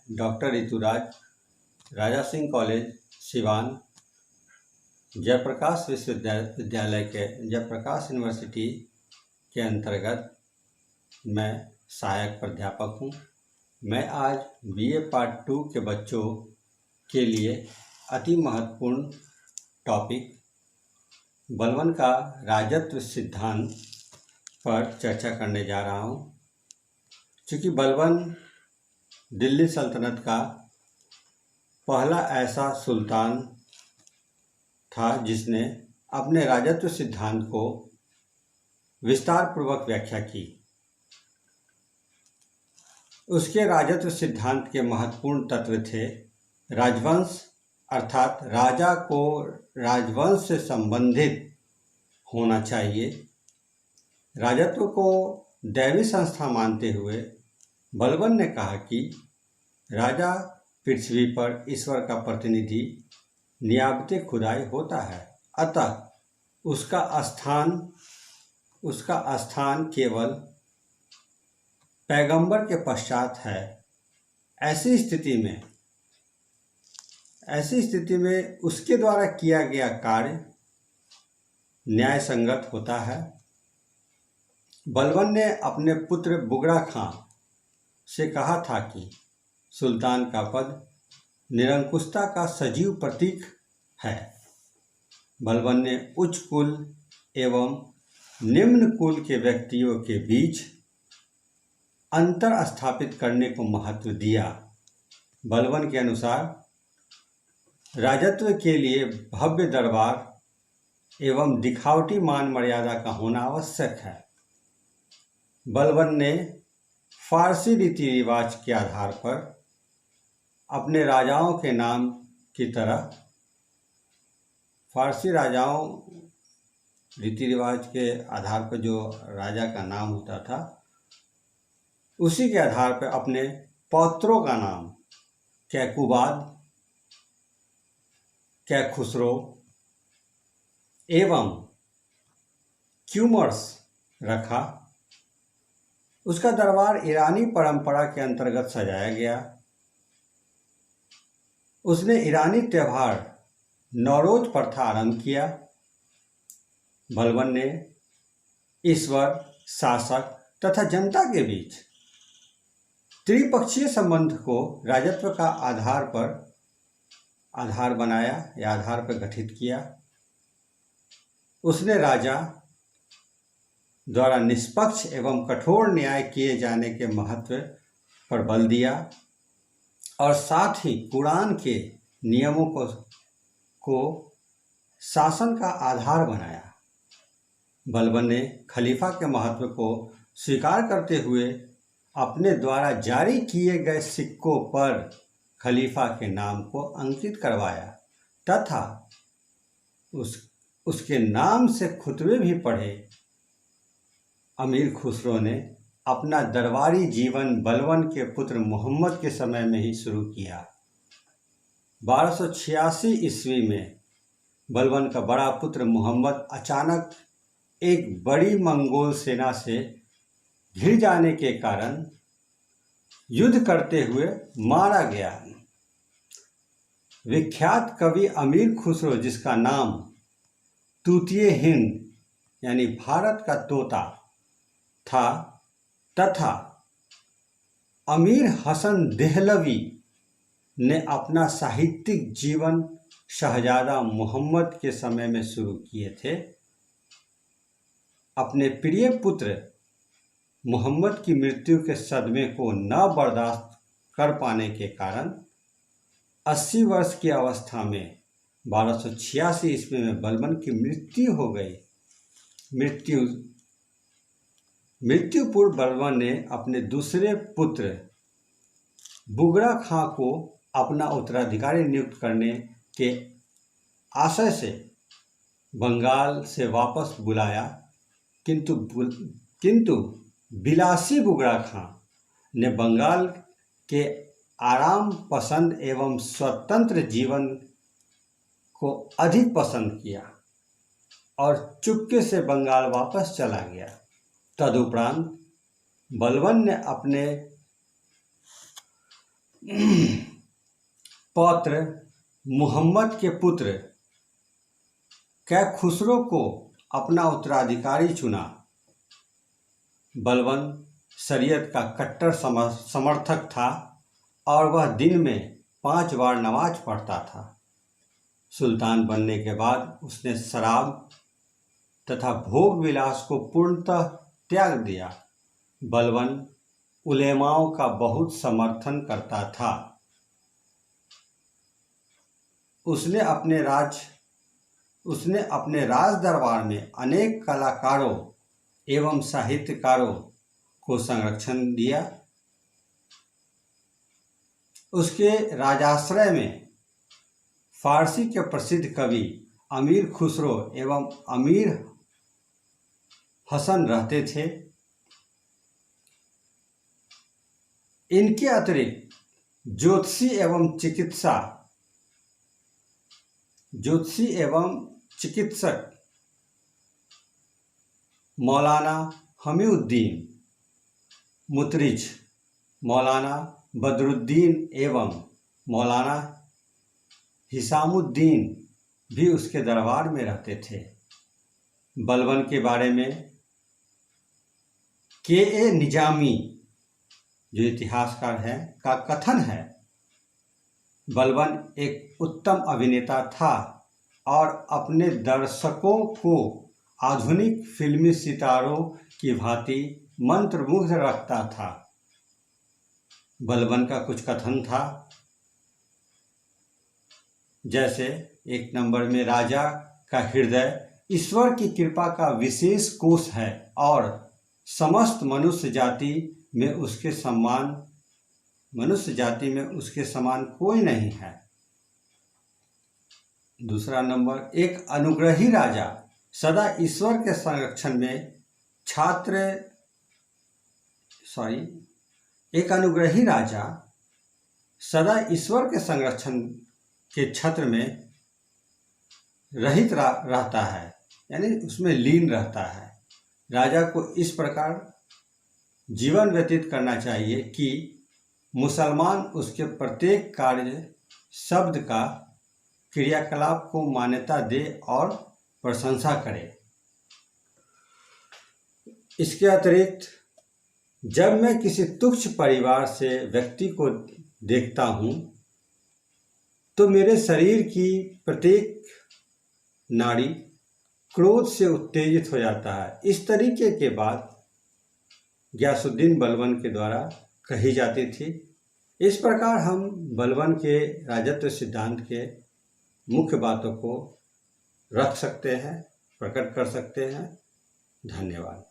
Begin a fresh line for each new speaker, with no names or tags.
Doctor Rituraj, Raja Singh college Siwan, Jayaprakash विश्वविद्यालय के Jayaprakash university के अंतर्गत मैं सहायक प्राध्यापक हूँ। मैं आज बीए पार्ट 2 के बच्चों के लिए अति महत्वपूर्ण टॉपिक बलबन का राजत्व सिद्धांत पर चर्चा करने जा रहा हूँ। चूँकि बलबन दिल्ली सल्तनत का पहला ऐसा सुल्तान था जिसने अपने राजत्व सिद्धांत को विस्तार पूर्वक व्याख्या की। उसके राजत्व सिद्धांत के महत्वपूर्ण तत्व थे राजवंश, अर्थात राजा को राजवंश से संबंधित होना चाहिए। राजत्व को दैवी संस्था मानते हुए बलबन ने कहा कि राजा पृथ्वी पर ईश्वर का प्रतिनिधि नियाबते खुदाई होता है, अतः उसका स्थान केवल पैगंबर के पश्चात है। ऐसी स्थिति में उसके द्वारा किया गया कार्य न्याय संगत होता है। बलबन ने अपने पुत्र बुगड़ा खां से कहा था कि सुल्तान का पद निरंकुशता का सजीव प्रतीक है। बलबन ने उच्च कुल एवं निम्न कुल के व्यक्तियों के बीच अंतर स्थापित करने को महत्व दिया। बलबन के अनुसार राजत्व के लिए भव्य दरबार एवं दिखावटी मान मर्यादा का होना आवश्यक है। बलबन ने फारसी रीति रिवाज के आधार पर अपने राजाओं के नाम की तरह फारसी राजाओं रीति रिवाज के आधार पर जो राजा का नाम होता था उसी के आधार पर अपने पौत्रों का नाम कैकुबाद, कैखुसरो एवं क्यूमर्स रखा। उसका दरबार ईरानी परंपरा के अंतर्गत सजाया गया। उसने ईरानी त्यौहार नौरोज प्रथा आरंभ किया। बलबन ने ईश्वर, शासक तथा जनता के बीच त्रिपक्षीय संबंध को राजत्व का आधार बनाया या आधार पर गठित किया। उसने राजा द्वारा निष्पक्ष एवं कठोर न्याय किए जाने के महत्व पर बल दिया और साथ ही कुरान के नियमों को शासन का आधार बनाया। बलबन ने खलीफा के महत्व को स्वीकार करते हुए अपने द्वारा जारी किए गए सिक्कों पर खलीफा के नाम को अंकित करवाया तथा उसके नाम से खुतबे भी पढ़े। अमीर खुसरो ने अपना दरबारी जीवन बलबन के पुत्र मोहम्मद के समय में ही शुरू किया। 1286 ईस्वी में बलबन का बड़ा पुत्र मोहम्मद अचानक एक बड़ी मंगोल सेना से घिर जाने के कारण युद्ध करते हुए मारा गया। विख्यात कवि अमीर खुसरो, जिसका नाम तूतिए हिंद यानी भारत का तोता था, तथा अमीर हसन देहलवी ने अपना साहित्यिक जीवन शहजादा मोहम्मद के समय में शुरू किए थे। अपने प्रिय पुत्र मोहम्मद की मृत्यु के सदमे को न बर्दाश्त कर पाने के कारण 80 वर्ष की अवस्था में 1286 ईस्वी में बलबन की मृत्यु हो गई। मृत्यु पूर्व बलबन ने अपने दूसरे पुत्र बुगड़ा खां को अपना उत्तराधिकारी नियुक्त करने के आशय से बंगाल से वापस बुलाया, किंतु बिलासी बुगड़ा खां ने बंगाल के आराम पसंद एवं स्वतंत्र जीवन को अधिक पसंद किया और चुपके से बंगाल वापस चला गया। तदुपरांत बलबन ने अपने पौत्र मुहम्मद के पुत्र कैखुसरो को अपना उत्तराधिकारी चुना। बलबन शरीयत का कट्टर समर्थक था और वह दिन में 5 बार नमाज पढ़ता था। सुल्तान बनने के बाद उसने शराब तथा भोग विलास को पूर्णतः त्याग दिया। बलबन उलेमाओं का बहुत समर्थन करता था। उसने अपने राज दरबार में अनेक कलाकारों एवं साहित्यकारों को संरक्षण दिया। उसके राजाश्रय में फारसी के प्रसिद्ध कवि अमीर खुसरो एवं अमीर हसन रहते थे। इनके अतिरिक्त ज्योतिषी एवं चिकित्सक मौलाना हमीउद्दीन मुतरिज, मौलाना बदरुद्दीन एवं मौलाना हिसामुद्दीन भी उसके दरबार में रहते थे। बलबन के बारे में के.ए. निजामी जो इतिहासकार हैं का कथन है, बलबन एक उत्तम अभिनेता था और अपने दर्शकों को आधुनिक फिल्मी सितारों की भांति मंत्रमुग्ध रखता था। बलबन का कुछ कथन था, जैसे 1 नंबर में राजा का हृदय ईश्वर की कृपा का विशेष कोष है और समस्त मनुष्य जाति में उसके समान कोई नहीं है। 2 नंबर, एक अनुग्रही राजा सदा ईश्वर के संरक्षण में के छत्र में रहित रहता है, यानी उसमें लीन रहता है। राजा को इस प्रकार जीवन व्यतीत करना चाहिए कि मुसलमान उसके प्रत्येक कार्य शब्द का क्रियाकलाप को मान्यता दे और प्रशंसा करे। इसके अतिरिक्त जब मैं किसी तुच्छ परिवार से व्यक्ति को देखता हूँ तो मेरे शरीर की प्रत्येक नाड़ी क्रोध से उत्तेजित हो जाता है। इस तरीके के बात गियासुद्दीन बलबन के द्वारा कही जाती थी। इस प्रकार हम बलबन के राजत्व सिद्धांत के मुख्य बातों को रख सकते हैं, प्रकट कर सकते हैं। धन्यवाद।